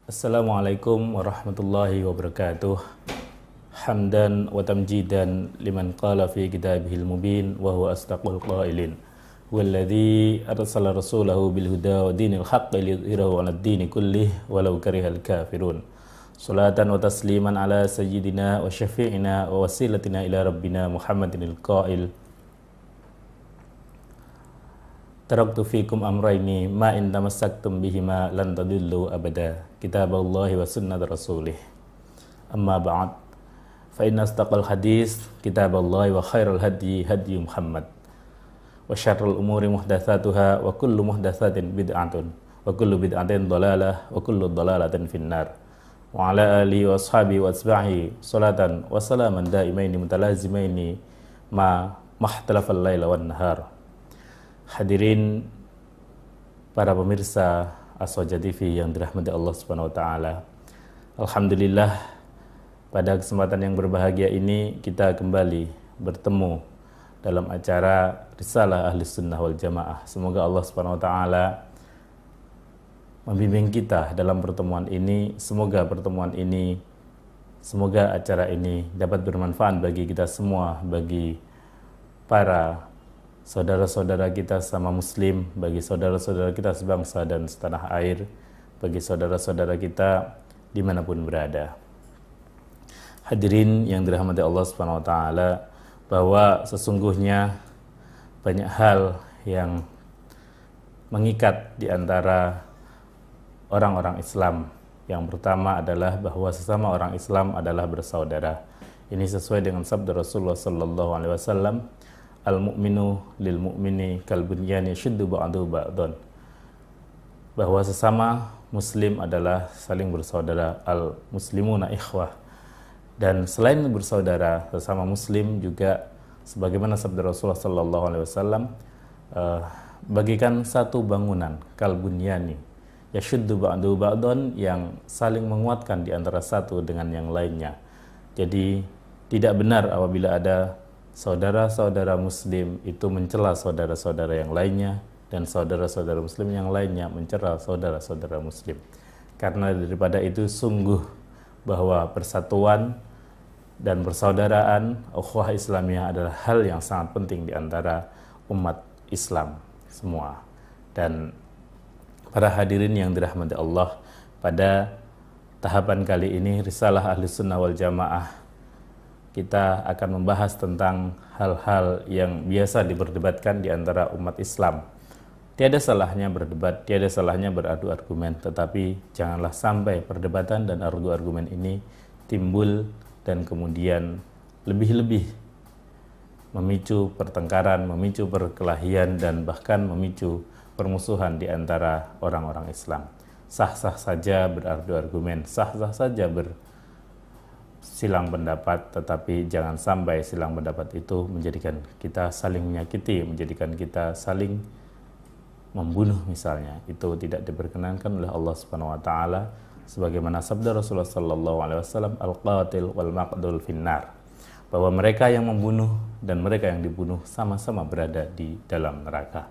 Assalamualaikum warahmatullahi wabarakatuh. Hamdan wa tamjidan liman qala fi kitabihil mubin wa huwa asdaqul qailin. Walladzi arsala rasulahu bil huda wa dinil haqqi liyudhhirahu 'alad dini kullih walau karihal kafirun. Salatan wa tasliman ala sayyidina wa syafi'ina wa wasilatina ila rabbina Muhammadinil qail. Taraktu fikum amrayni ma in tamassaktum bihima lan tadillu abada, kitaballahi wa sunnat rasulih. Amma ba'd, fa inna astaqal hadis kitaballahi wa khairal hadi hadi Muhammad wa syarrul umuri muhdatsatuha wa kullu muhdatsatin bid'atun wa kullu bid'atin dhalalah wa kullu dhalalatin finnar. Wa ala alihi wa ashabihi wa atba'ihi salatan wa salaman daimaini mutalazimaini ma mahtalafal laila wan nahar. Hadirin para pemirsa Aswaja TV yang dirahmati Allah Subhanahu wa taala. Alhamdulillah, pada kesempatan yang berbahagia ini kita kembali bertemu dalam acara Risalah Ahli Sunnah wal Jamaah. Semoga Allah Subhanahu wa taala membimbing kita dalam pertemuan ini. Semoga acara ini dapat bermanfaat bagi kita semua, bagi para saudara-saudara kita sama muslim, bagi saudara-saudara kita sebangsa dan setanah air, bagi saudara-saudara kita dimanapun berada. Hadirin yang dirahmati Allah Subhanahu wa taala, bahwa sesungguhnya banyak hal yang mengikat di antara orang-orang Islam. Yang pertama adalah bahwa sesama orang Islam adalah bersaudara. Ini sesuai dengan sabda Rasulullah sallallahu alaihi wasallam, al-mu'minu lil mu'mini kal bunyani yashuddu ba'duhu ba'dan. Bahwa sesama muslim adalah saling bersaudara, al-muslimuna ikhwah. Dan selain bersaudara, sesama muslim juga sebagaimana sabda Rasulullah sallallahu alaihi wasallam, bagikan satu bangunan, kal bunyani yashuddu ba'duhu ba'dan, yang saling menguatkan di antara satu dengan yang lainnya. Jadi tidak benar apabila ada saudara-saudara muslim itu mencela saudara-saudara yang lainnya, dan saudara-saudara muslim yang lainnya mencela saudara-saudara muslim. Karena daripada itu sungguh bahwa persatuan dan persaudaraan ukhuwah Islamiyah adalah hal yang sangat penting di antara umat Islam semua. Dan para hadirin yang dirahmati Allah, pada tahapan kali ini Risalah Ahli Sunnah wal Jamaah, kita akan membahas tentang hal-hal yang biasa diperdebatkan di antara umat Islam. Tiada salahnya berdebat, tiada salahnya beradu argumen, tetapi janganlah sampai perdebatan dan adu argumen ini timbul dan kemudian lebih-lebih memicu pertengkaran, memicu perkelahian, dan bahkan memicu permusuhan di antara orang-orang Islam. Sah-sah saja beradu argumen, sah-sah saja silang pendapat, tetapi jangan sampai silang pendapat itu menjadikan kita saling menyakiti, menjadikan kita saling membunuh misalnya. Itu tidak diperkenankan oleh Allah Subhanahu wa taala, sebagaimana sabda Rasulullah sallallahu alaihi wasallam, al-qatil wal maqdul finnar, bahwa mereka yang membunuh dan mereka yang dibunuh sama-sama berada di dalam neraka.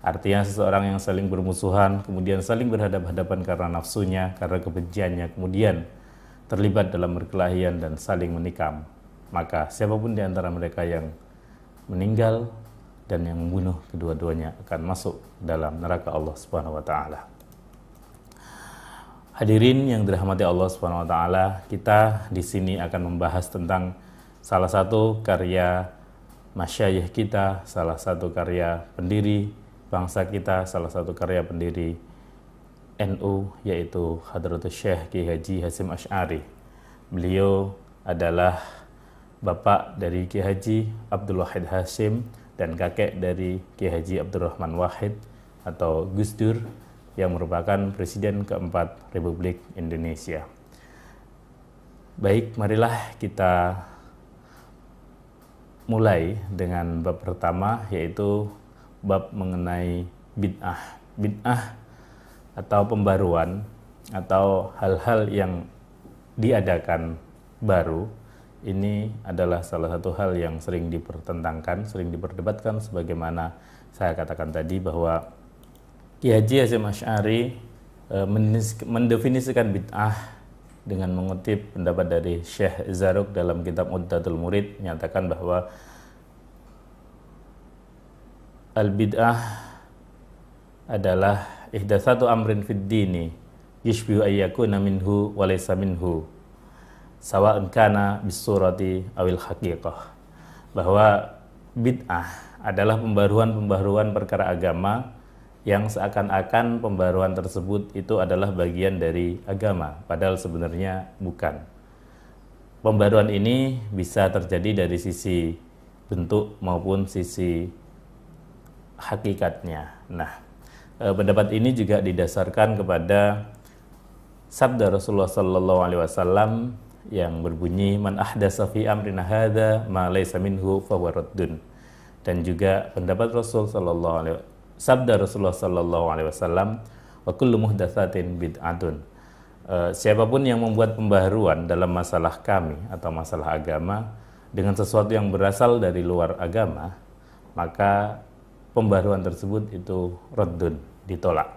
Artinya seseorang yang saling bermusuhan, kemudian saling berhadapan-hadapan karena nafsunya, karena kebenciannya, kemudian terlibat dalam perkelahian dan saling menikam, maka siapapun di antara mereka yang meninggal dan yang membunuh, kedua-duanya akan masuk dalam neraka Allah Subhanahu wa taala. Hadirin yang dirahmati Allah Subhanahu wa taala, kita di sini akan membahas tentang salah satu karya masyayikh kita, salah satu karya pendiri bangsa kita, salah satu karya pendiri NU, yaitu Hadratus Syekh Kiai Haji Hasyim Asy'ari. Beliau adalah bapak dari Kiai Haji Abdul Wahid Hasyim dan kakek dari Kiai Haji Abdurrahman Wahid atau Gus Dur, yang merupakan Presiden keempat Republik Indonesia. Baik, marilah kita mulai dengan bab pertama, yaitu bab mengenai bid'ah. Bid'ah atau pembaruan atau hal-hal yang diadakan baru, ini adalah salah satu hal yang sering dipertentangkan, sering diperdebatkan, sebagaimana saya katakan tadi bahwa Kiai Haji Hasyim Asy'ari mendefinisikan bid'ah dengan mengutip pendapat dari Syekh Zarruq dalam kitab Uddatul Murid, menyatakan bahwa al-bid'ah adalah ihdatsatu amrin fid dini yushbihu ayyakuna minhu wa laysa minhu sawa'un kana bisurati awil haqiqah. Bahwa bid'ah adalah pembaruan-pembaruan perkara agama yang seakan-akan pembaruan tersebut itu adalah bagian dari agama, padahal sebenarnya bukan. Pembaruan ini bisa terjadi dari sisi bentuk maupun sisi hakikatnya. Nah, pendapat ini juga didasarkan kepada sabda Rasulullah sallallahu alaihi wasallam yang berbunyi, man ahdatsa fi amrina hadza ma laysa minhu fahuwa raddun. Dan juga pendapat sabda Rasulullah sallallahu alaihi wasallam, wa kullu muhdatsatin bid'atun. Siapapun yang membuat pembaharuan dalam masalah kami atau masalah agama dengan sesuatu yang berasal dari luar agama, maka pembaharuan tersebut itu raddun, ditolak.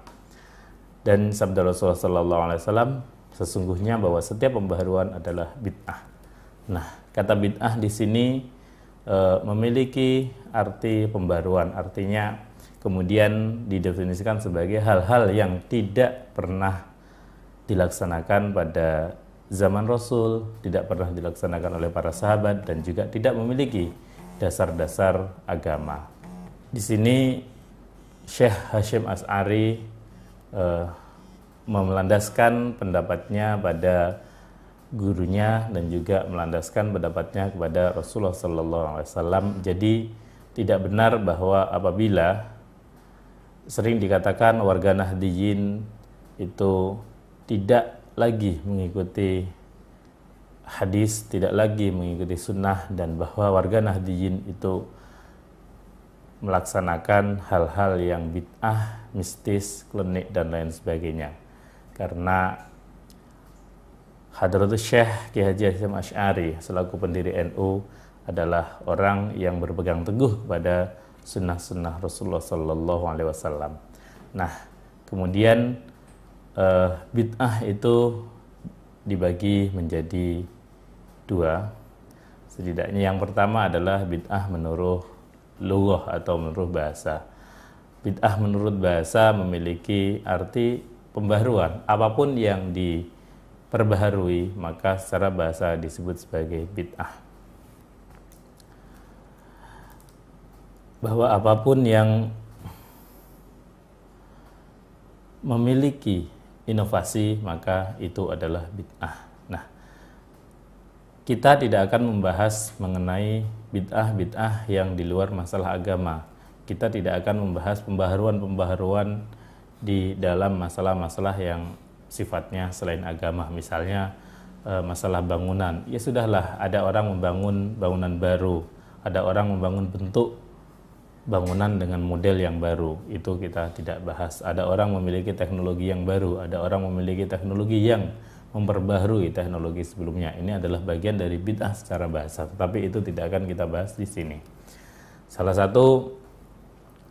Dan sabda Rasulullah sallallahu alaihi wasallam, sesungguhnya bahwa setiap pembaharuan adalah bid'ah. Nah, kata bid'ah di sini memiliki arti pembaruan, artinya kemudian didefinisikan sebagai hal-hal yang tidak pernah dilaksanakan pada zaman Rasul, tidak pernah dilaksanakan oleh para sahabat, dan juga tidak memiliki dasar-dasar agama. Di sini Syekh Hasyim Asy'ari melandaskan pendapatnya pada gurunya dan juga melandaskan pendapatnya kepada Rasulullah SAW. Jadi tidak benar bahwa apabila sering dikatakan warga Nahdiyin itu tidak lagi mengikuti hadis, tidak lagi mengikuti sunnah, dan bahwa warga Nahdiyin itu melaksanakan hal-hal yang bid'ah, mistis, klinik, dan lain sebagainya. Karena Hadratus Syekh Ki Haji Hasyim Asy'ari selaku pendiri NU adalah orang yang berpegang teguh pada sunnah-sunnah Rasulullah Sallallahu Alaihi Wasallam. Nah, kemudian bid'ah itu dibagi menjadi dua. Setidaknya yang pertama adalah bid'ah menurut lughah atau menurut bahasa. Bid'ah menurut bahasa memiliki arti pembaharuan. Apapun yang diperbaharui maka secara bahasa disebut sebagai bid'ah. Bahwa apapun yang memiliki inovasi maka itu adalah bid'ah. Nah, kita tidak akan membahas mengenai bid'ah yang di luar masalah agama. Kita tidak akan membahas pembaharuan-pembaharuan di dalam masalah-masalah yang sifatnya selain agama. Misalnya masalah bangunan. Ya sudahlah, ada orang membangun bangunan baru, ada orang membangun bentuk bangunan dengan model yang baru, itu kita tidak bahas. Ada orang memiliki teknologi yang baru, ada orang memiliki teknologi yang memperbaharui teknologi sebelumnya. Ini adalah bagian dari bid'ah secara bahasa, tetapi itu tidak akan kita bahas di sini. Salah satu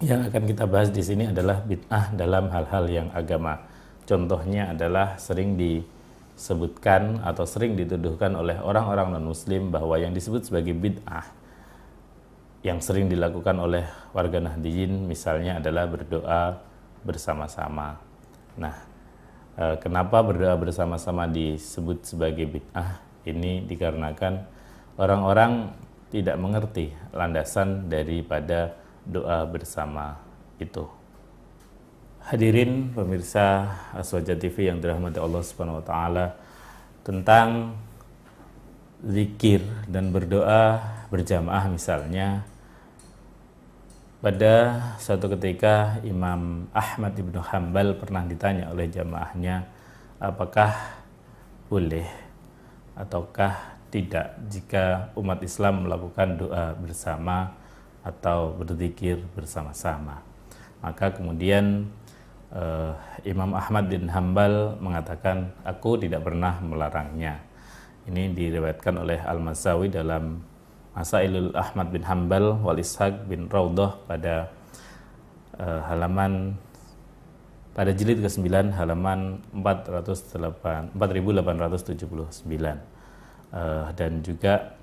yang akan kita bahas di sini adalah bid'ah dalam hal-hal yang agama. Contohnya adalah sering disebutkan atau sering dituduhkan oleh orang-orang non-muslim bahwa yang disebut sebagai bid'ah yang sering dilakukan oleh warga Nahdiyin misalnya adalah berdoa bersama-sama. Nah, kenapa berdoa bersama-sama disebut sebagai bid'ah? Ini dikarenakan orang-orang tidak mengerti landasan daripada doa bersama itu. Hadirin pemirsa Aswaja TV yang dirahmati Allah Subhanahu wa taala, tentang zikir dan berdoa berjamaah misalnya, pada suatu ketika Imam Ahmad ibnu Hanbal pernah ditanya oleh jamaahnya, apakah boleh ataukah tidak jika umat Islam melakukan doa bersama atau berzikir bersama-sama. Maka kemudian Imam Ahmad bin Hanbal mengatakan, aku tidak pernah melarangnya. Ini diriwayatkan oleh Al-Masawi dalam Masailul Ahmad bin Hanbal wal Ishaq bin Raudhah pada halaman pada jilid ke-9 halaman 4879. Dan juga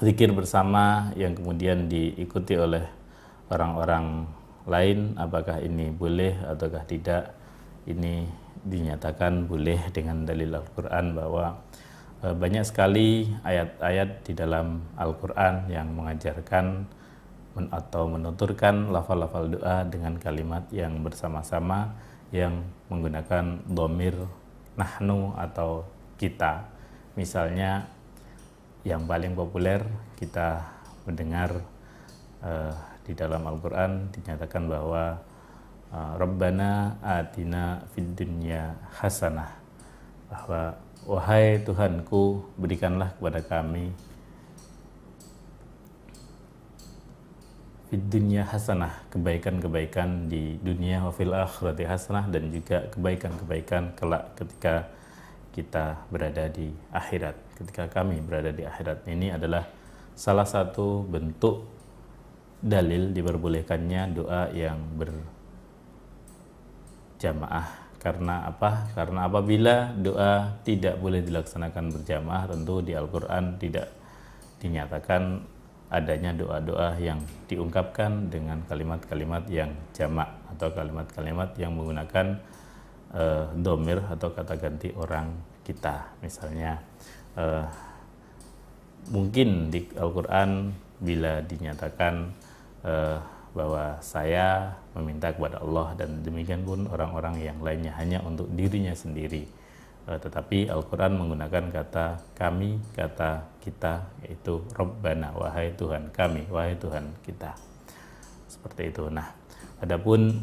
zikir bersama yang kemudian diikuti oleh orang-orang lain, apakah ini boleh ataukah tidak? Ini dinyatakan boleh dengan dalil Al-Quran, bahwa banyak sekali ayat-ayat di dalam Al-Quran yang mengajarkan atau menuturkan lafal-lafal doa dengan kalimat yang bersama-sama yang menggunakan dhamir nahnu atau kita. Misalnya yang paling populer kita mendengar di dalam Al-Quran dinyatakan bahwa Rabbana atina fid dunya hasanah, bahwa wahai Tuhanku, berikanlah kepada kami fid dunya hasanah, kebaikan-kebaikan di dunia, wa fil akhirati hasanah, dan juga kebaikan-kebaikan kelak ketika kita berada di akhirat, ketika kami berada di akhirat. Ini adalah salah satu bentuk dalil diperbolehkannya doa yang berjamaah. Karena apa? Karena apabila doa tidak boleh dilaksanakan berjamaah, tentu di Al-Quran tidak dinyatakan adanya doa-doa yang diungkapkan dengan kalimat-kalimat yang jamak atau kalimat-kalimat yang menggunakan dhamir atau kata ganti orang kita. Misalnya mungkin di Al-Quran bila dinyatakan bahwa saya meminta kepada Allah, dan demikian pun orang-orang yang lainnya hanya untuk dirinya sendiri, tetapi Al-Quran menggunakan kata kami, kata kita, yaitu Rabbana, wahai Tuhan kami, wahai Tuhan kita, seperti itu. Nah, adapun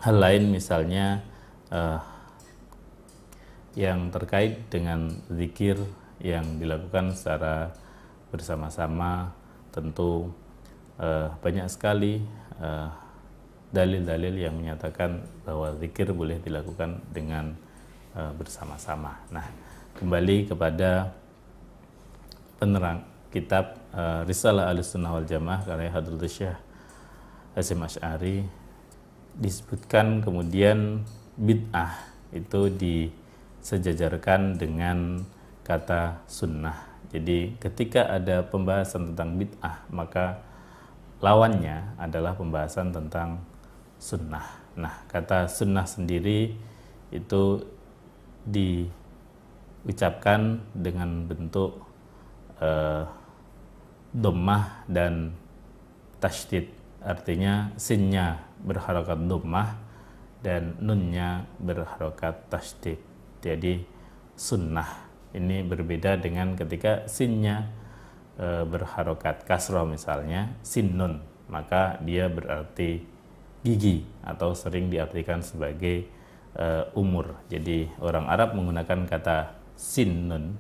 hal lain misalnya yang terkait dengan zikir yang dilakukan secara bersama-sama, tentu banyak sekali dalil-dalil yang menyatakan bahwa zikir boleh dilakukan dengan bersama-sama. Nah, kembali kepada penerang kitab Risalah Ahlussunnah wal Jamaah karya Hadratus Syekh Hasyim Asy'ari, disebutkan kemudian bid'ah itu disejajarkan dengan kata sunnah. Jadi ketika ada pembahasan tentang bid'ah, maka lawannya adalah pembahasan tentang sunnah. Nah, kata sunnah sendiri itu diucapkan dengan bentuk dhammah dan tasydid, artinya sinnya berharokat dhammah dan nunnya berharokat tasydid. Jadi sunnah ini berbeda dengan ketika sinnya berharokat kasroh, misalnya sin nun, maka dia berarti gigi atau sering diartikan sebagai umur. Jadi orang Arab menggunakan kata sin nun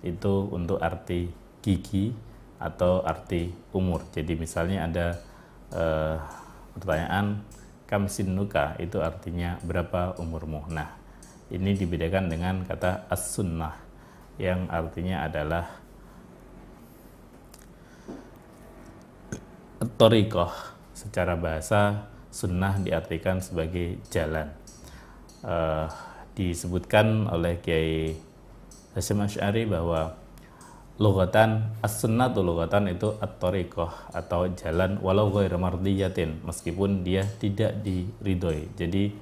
itu untuk arti gigi atau arti umur. Jadi misalnya ada pertanyaan kam sinnuka, itu artinya berapa umurmu. Nah, ini dibedakan dengan kata as-sunnah yang artinya adalah thariqah. Secara bahasa, sunnah diartikan sebagai jalan. Disebutkan oleh Kiai Hasyim Asy'ari bahwa lughatan as-sunnatu, lughatan itu at-thariqah atau jalan, walau ghairu mardiyatin, meskipun dia tidak diridhoi. Jadi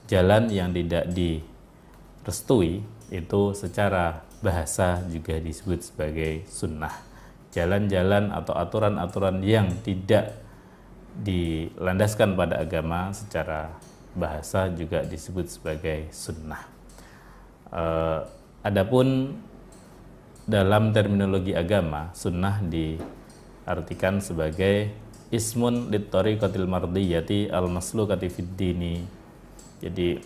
jalan yang tidak direstui itu secara bahasa juga disebut sebagai sunnah. Jalan-jalan atau aturan-aturan yang tidak dilandaskan pada agama secara bahasa juga disebut sebagai sunnah. Adapun dalam terminologi agama, sunnah diartikan sebagai ismun lit-thariqatil mardiyati al-maslukati fid dini. Jadi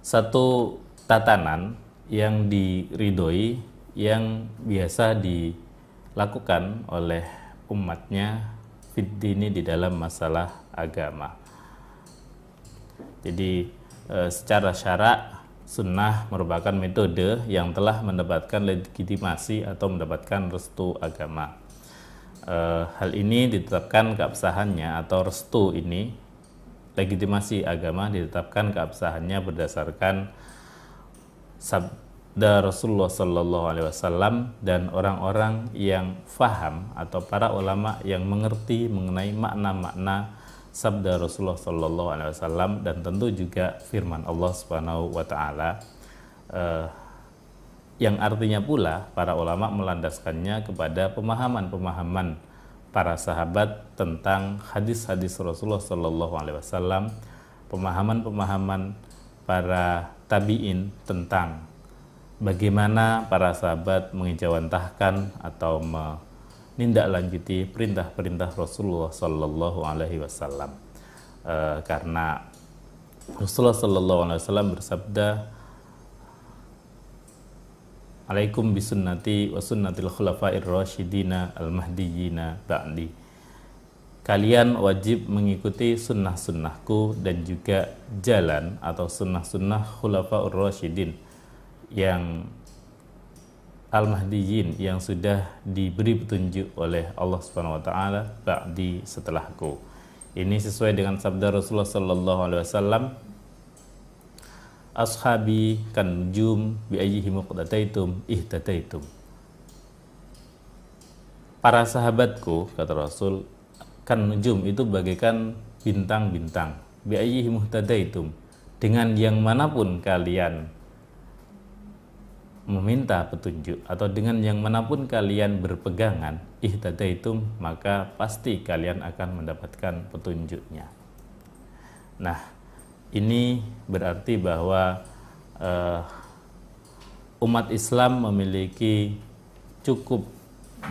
satu tatanan yang diridhoi, yang biasa dilakukan oleh umatnya fid dini, di dalam masalah agama. Jadi secara syarak, sunnah merupakan metode yang telah mendapatkan legitimasi atau mendapatkan restu agama. Hal ini ditetapkan keabsahannya atau restu ini legitimasi agama ditetapkan keabsahannya berdasarkan sabda Rasulullah Sallallahu Alaihi Wasallam dan orang-orang yang faham atau para ulama yang mengerti mengenai makna-makna sabda Rasulullah Sallallahu Alaihi Wasallam, dan tentu juga firman Allah Subhanahu Wa Taala, yang artinya pula para ulama melandaskannya kepada pemahaman-pemahaman para sahabat tentang hadis-hadis Rasulullah Sallallahu Alaihi Wasallam, pemahaman-pemahaman para tabi'in tentang bagaimana para sahabat mengejawantahkan atau menindaklanjuti perintah-perintah Rasulullah Sallallahu Alaihi Wasallam. Karena Rasulullah Sallallahu Alaihi Wasallam bersabda, "Alaikum bisunnati wa sunnatil khulafair rasyidina al-mahdiyina ba'di." Kalian wajib mengikuti sunnah-sunnahku dan juga jalan atau sunnah-sunnah khulafaur rasyidin yang al-mahdiyin, yang sudah diberi petunjuk oleh Allah Subhanahu wa taala ba'di, setelahku. Ini sesuai dengan sabda Rasulullah sallallahu alaihi wasallam, "Ashabi kan nujum bi ayyihi muqtataitum ihtataitum." Para sahabatku, kata Rasul, kan nujum itu bagaikan bintang-bintang, bi ayyihi muqtataitum, dengan yang manapun kalian meminta petunjuk atau dengan yang manapun kalian berpegangan, ihtataitum, maka pasti kalian akan mendapatkan petunjuknya. Nah, ini berarti bahwa umat Islam memiliki cukup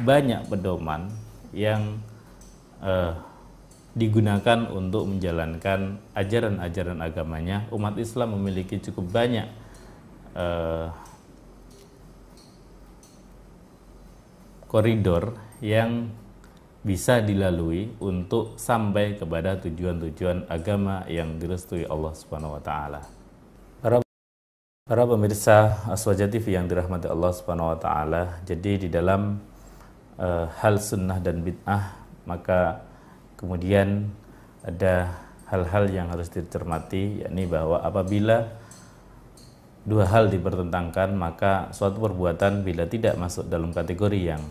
banyak pedoman yang digunakan untuk menjalankan ajaran-ajaran agamanya. Umat Islam memiliki cukup banyak koridor yang bisa dilalui untuk sampai kepada tujuan-tujuan agama yang direstui Allah Subhanahu wa taala. Para pemirsa Aswaja TV yang dirahmati Allah Subhanahu wa taala, jadi di dalam hal sunnah dan bid'ah, maka kemudian ada hal-hal yang harus dicermati, yakni bahwa apabila dua hal dipertentangkan, maka suatu perbuatan bila tidak masuk dalam kategori yang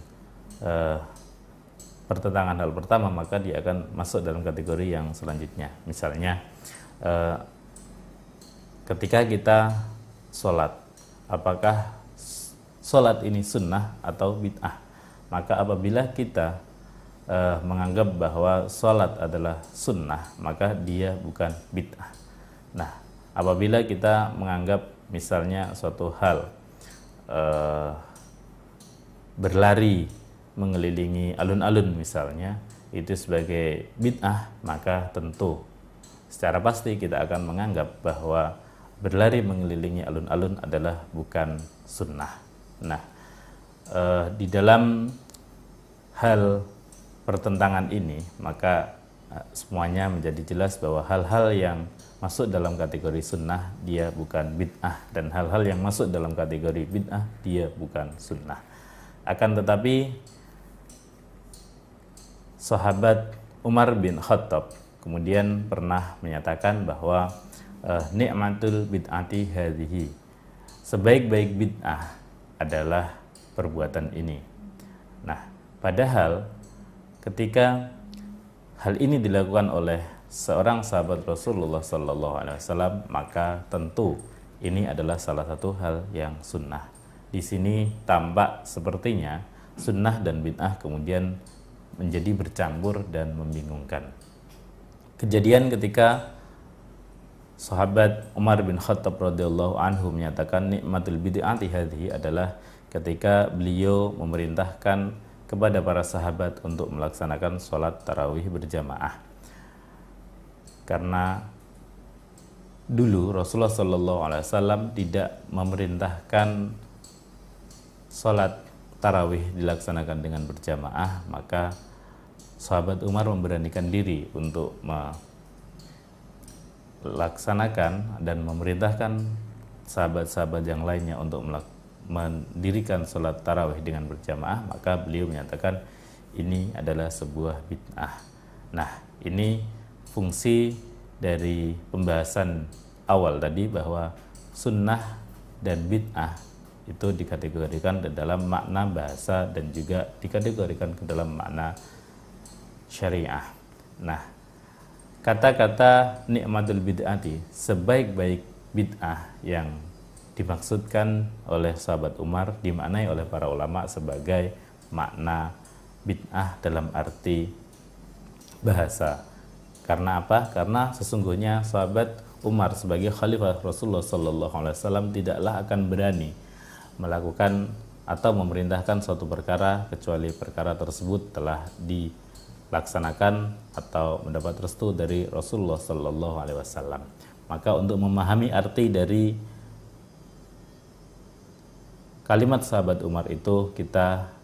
pertentangan hal pertama, maka dia akan masuk dalam kategori yang selanjutnya. Misalnya ketika kita sholat, apakah sholat ini sunnah atau bid'ah? Maka apabila kita menganggap bahwa sholat adalah sunnah, maka dia bukan bid'ah. Nah, apabila kita menganggap misalnya suatu hal berlari mengelilingi alun-alun misalnya itu sebagai bid'ah, maka tentu secara pasti kita akan menganggap bahwa berlari mengelilingi alun-alun adalah bukan sunnah. Nah, di dalam hal pertentangan ini, maka semuanya menjadi jelas bahwa hal-hal yang masuk dalam kategori sunnah dia bukan bid'ah, dan hal-hal yang masuk dalam kategori bid'ah dia bukan sunnah. Akan tetapi sahabat Umar bin Khattab kemudian pernah menyatakan bahwa ni'matul bid'ati hadhihi, sebaik-baik bid'ah adalah perbuatan ini. Nah, padahal ketika hal ini dilakukan oleh seorang sahabat Rasulullah Sallallahu Alaihi Wasallam, maka tentu ini adalah salah satu hal yang sunnah. Di sini tampak sepertinya sunnah dan bid'ah kemudian menjadi bercampur dan membingungkan. Kejadian ketika sahabat Umar bin Khattab radhiyallahu anhu menyatakan nikmatul bid'ati hadhihi adalah ketika beliau memerintahkan kepada para sahabat untuk melaksanakan sholat tarawih berjamaah. Karena dulu Rasulullah Sallallahu Alaihi Wasallam tidak memerintahkan sholat tarawih dilaksanakan dengan berjamaah, maka sahabat Umar memberanikan diri untuk melaksanakan dan memerintahkan sahabat-sahabat yang lainnya untuk mendirikan sholat tarawih dengan berjamaah. Maka beliau menyatakan ini adalah sebuah bid'ah. Nah, ini fungsi dari pembahasan awal tadi bahwa sunnah dan bid'ah itu dikategorikan ke dalam makna bahasa dan juga dikategorikan ke dalam makna syariah. Nah, kata-kata nikmatul bid'ati, sebaik-baik bid'ah yang dimaksudkan oleh sahabat Umar dimaknai oleh para ulama sebagai makna bid'ah dalam arti bahasa. Karena apa? Karena sesungguhnya sahabat Umar sebagai khalifah Rasulullah sallallahu alaihi wasallam tidaklah akan berani melakukan atau memerintahkan suatu perkara kecuali perkara tersebut telah dilaksanakan atau mendapat restu dari Rasulullah sallallahu alaihi wasallam. Maka untuk memahami arti dari kalimat sahabat Umar itu, kita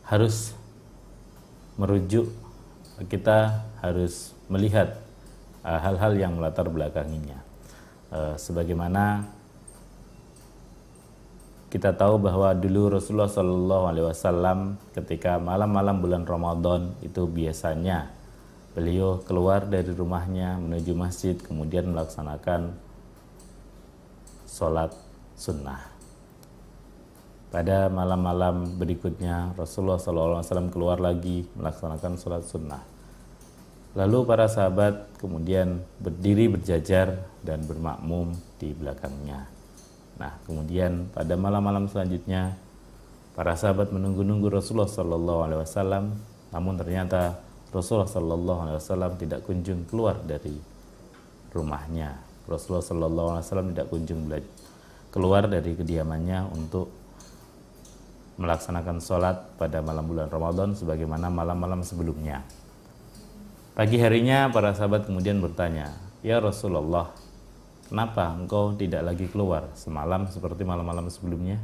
harus merujuk, kita harus melihat hal-hal yang melatar belakanginya. Sebagaimana kita tahu bahwa dulu Rasulullah Shallallahu Alaihi Wasallam ketika malam-malam bulan Ramadan itu biasanya beliau keluar dari rumahnya menuju masjid, kemudian melaksanakan sholat sunnah. Pada malam-malam berikutnya Rasulullah SAW keluar lagi melaksanakan sholat sunnah. Lalu para sahabat kemudian berdiri berjajar dan bermakmum di belakangnya. Nah, kemudian pada malam-malam selanjutnya para sahabat menunggu-nunggu Rasulullah SAW, namun ternyata Rasulullah SAW tidak kunjung keluar dari rumahnya. Rasulullah SAW tidak kunjung keluar dari kediamannya untuk melaksanakan sholat pada malam bulan Ramadan sebagaimana malam-malam sebelumnya. Pagi harinya para sahabat kemudian bertanya, "Ya Rasulullah, kenapa engkau tidak lagi keluar semalam seperti malam-malam sebelumnya?"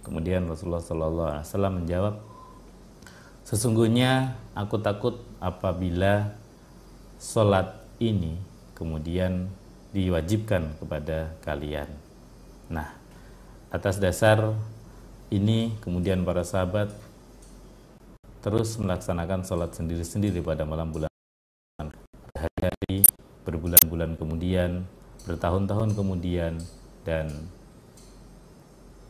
Kemudian Rasulullah SAW menjawab, "Sesungguhnya aku takut apabila sholat ini kemudian diwajibkan kepada kalian." Nah, atas dasar ini kemudian para sahabat terus melaksanakan sholat sendiri-sendiri pada malam bulan, hari-hari, berbulan-bulan kemudian, bertahun-tahun kemudian, dan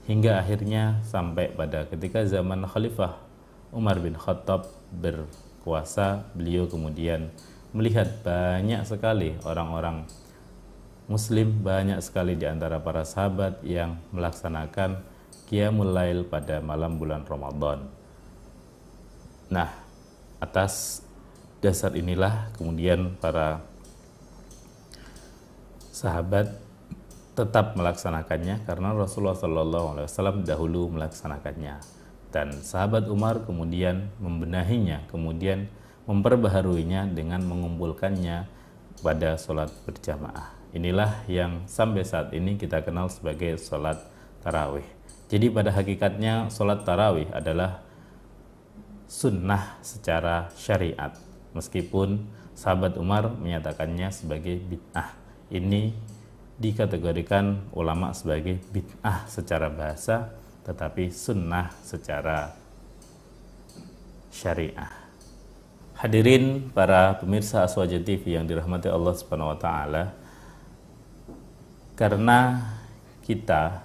hingga akhirnya sampai pada ketika zaman Khalifah Umar bin Khattab berkuasa, beliau kemudian melihat banyak sekali orang-orang Muslim, banyak sekali di antara para sahabat yang melaksanakan Qiyamul Lail pada malam bulan Ramadan. Nah, atas dasar inilah kemudian para sahabat tetap melaksanakannya karena Rasulullah SAW dahulu melaksanakannya, dan sahabat Umar kemudian membenahinya, kemudian memperbaharuinya dengan mengumpulkannya pada sholat berjamaah. Inilah yang sampai saat ini kita kenal sebagai sholat tarawih. Jadi pada hakikatnya sholat tarawih adalah sunnah secara syariat, meskipun sahabat Umar menyatakannya sebagai bid'ah. Ini dikategorikan ulama sebagai bid'ah secara bahasa, tetapi sunnah secara syariah. Hadirin para pemirsa Aswaja TV yang dirahmati Allah Subhanahu wa taala, karena kita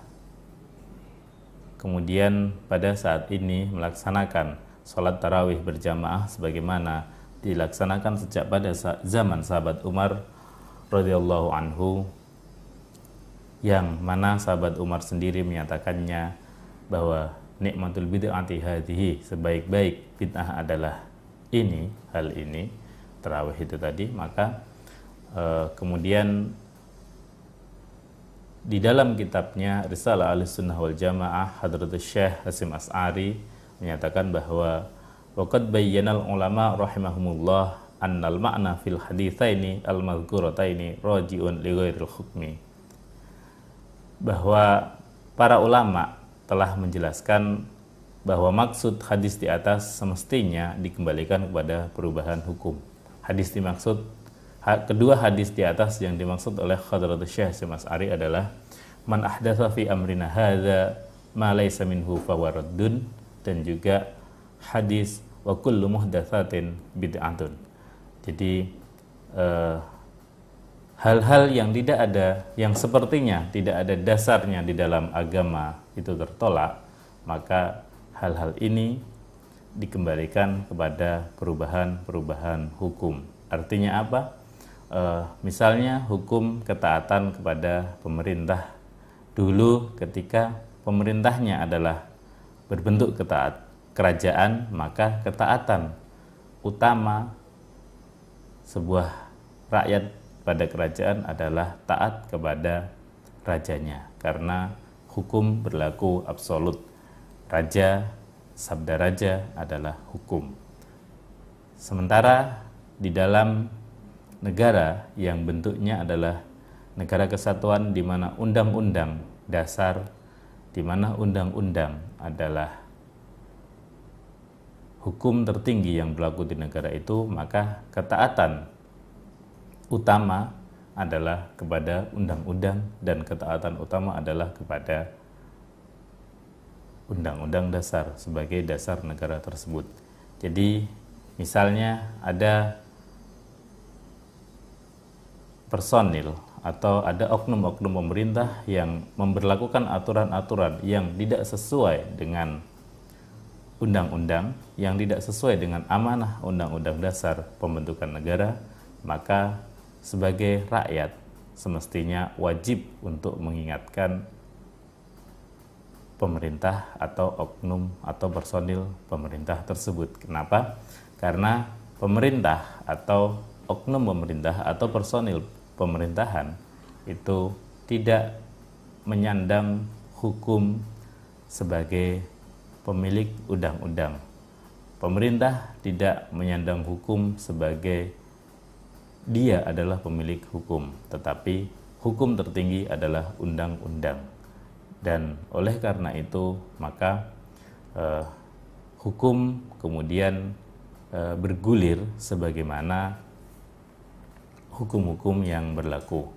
kemudian pada saat ini melaksanakan sholat tarawih berjamaah sebagaimana dilaksanakan sejak pada zaman sahabat Umar radhiyallahu anhu, yang mana sahabat Umar sendiri menyatakannya bahwa nikmatul bid'ati hadhihi, sebaik-baik bid'ah adalah ini, hal ini, tarawih itu tadi. Maka kemudian di dalam kitabnya Risalah Ahlussunnah wal Jamaah, Hadratus Syekh Hasyim Asy'ari menyatakan bahwa waqad bayyanal ulama rahimahumullah annal ma'na fil haditsaini al-madhkurataini raji'un li ghairil hukmi, bahwa para ulama telah menjelaskan bahwa maksud hadis di atas semestinya dikembalikan kepada perubahan hukum. Hadis dimaksud, kedua hadis di atas yang dimaksud oleh Hadratus Syekh Hasyim Asy'ari adalah man ahdatsa fi amrina hadza ma laysa minhu fahuwa raddun, dan juga hadis wa kullu muhdatsatin bid'atun. Jadi hal-hal yang tidak ada, yang sepertinya tidak ada dasarnya di dalam agama itu tertolak, maka hal-hal ini dikembalikan kepada perubahan-perubahan hukum. Artinya apa? Misalnya hukum ketaatan kepada pemerintah dulu ketika pemerintahnya adalah berbentuk kerajaan, maka ketaatan utama sebuah rakyat pada kerajaan adalah taat kepada rajanya, karena hukum berlaku absolut. Raja, sabda raja adalah hukum. Sementara di dalam negara yang bentuknya adalah negara kesatuan, di mana undang-undang dasar, di mana undang-undang adalah hukum tertinggi yang berlaku di negara itu, maka ketaatan utama adalah kepada undang-undang dan ketaatan utama adalah kepada undang-undang dasar sebagai dasar negara tersebut. Jadi misalnya ada personil atau ada oknum-oknum pemerintah yang memberlakukan aturan-aturan yang tidak sesuai dengan undang-undang, yang tidak sesuai dengan amanah undang-undang dasar pembentukan negara, maka sebagai rakyat semestinya wajib untuk mengingatkan pemerintah atau oknum atau personil pemerintah tersebut. Kenapa? Karena pemerintah atau oknum pemerintah atau personil pemerintahan itu tidak menyandang hukum sebagai pemilik undang-undang. Pemerintah tidak menyandang hukum sebagai dia adalah pemilik hukum, tetapi hukum tertinggi adalah undang-undang. Dan oleh karena itu, maka hukum kemudian bergulir sebagaimana hukum-hukum yang berlaku.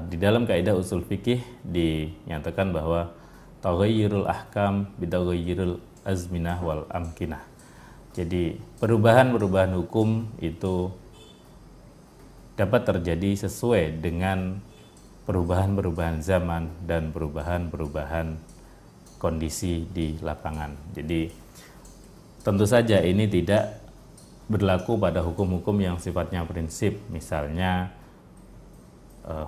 Di dalam kaidah usul fikih dinyatakan bahwa taghayyurul ahkam bitaghayyuril azminah wal amkinah. Jadi perubahan-perubahan hukum itu dapat terjadi sesuai dengan perubahan-perubahan zaman dan perubahan-perubahan kondisi di lapangan. Jadi tentu saja ini tidak berlaku pada hukum-hukum yang sifatnya prinsip, misalnya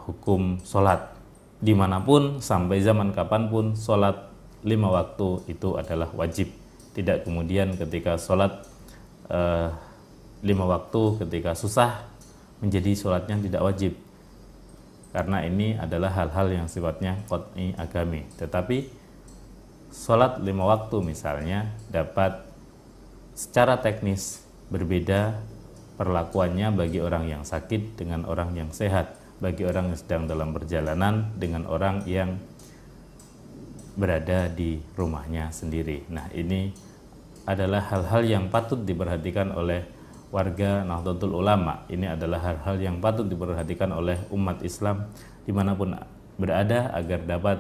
hukum sholat. Dimanapun, sampai zaman kapanpun, sholat 5 waktu itu adalah wajib. Tidak kemudian ketika sholat 5 waktu ketika susah, menjadi sholatnya tidak wajib, karena ini adalah hal-hal yang sifatnya qat'i agami. Tetapi sholat 5 waktu misalnya dapat secara teknis berbeda perlakuannya bagi orang yang sakit dengan orang yang sehat, bagi orang yang sedang dalam perjalanan dengan orang yang berada di rumahnya sendiri. Nah, ini adalah hal-hal yang patut diperhatikan oleh warga Nahdlatul Ulama. Ini adalah hal-hal yang patut diperhatikan oleh umat Islam dimanapun berada, agar dapat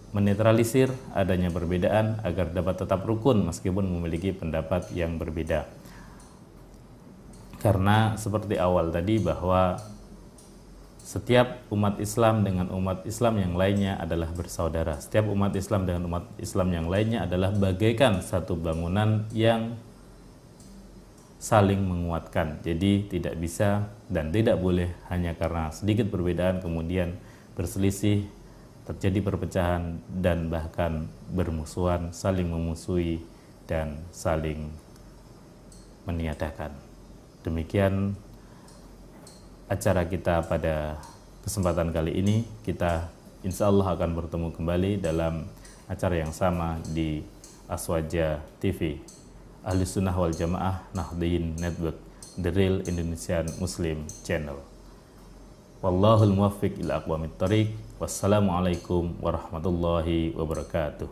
menetralisir adanya perbedaan, agar dapat tetap rukun meskipun memiliki pendapat yang berbeda. Karena seperti awal tadi, bahwa setiap umat Islam dengan umat Islam yang lainnya adalah bersaudara. Setiap umat Islam dengan umat Islam yang lainnya adalah bagaikan satu bangunan yang saling menguatkan. Jadi tidak bisa dan tidak boleh hanya karena sedikit perbedaan kemudian berselisih, terjadi perpecahan, dan bahkan bermusuhan, saling memusuhi dan saling meniadakan. Demikian acara kita pada kesempatan kali ini. Kita insya Allah akan bertemu kembali dalam acara yang sama di Aswaja TV, Ahlus Sunnah wal Jamaah Nahdliyin Network, The Real Indonesian Muslim Channel. Wallahul muwaffiq ila aqwamit thoriq. Wassalamualaikum warahmatullahi wabarakatuh.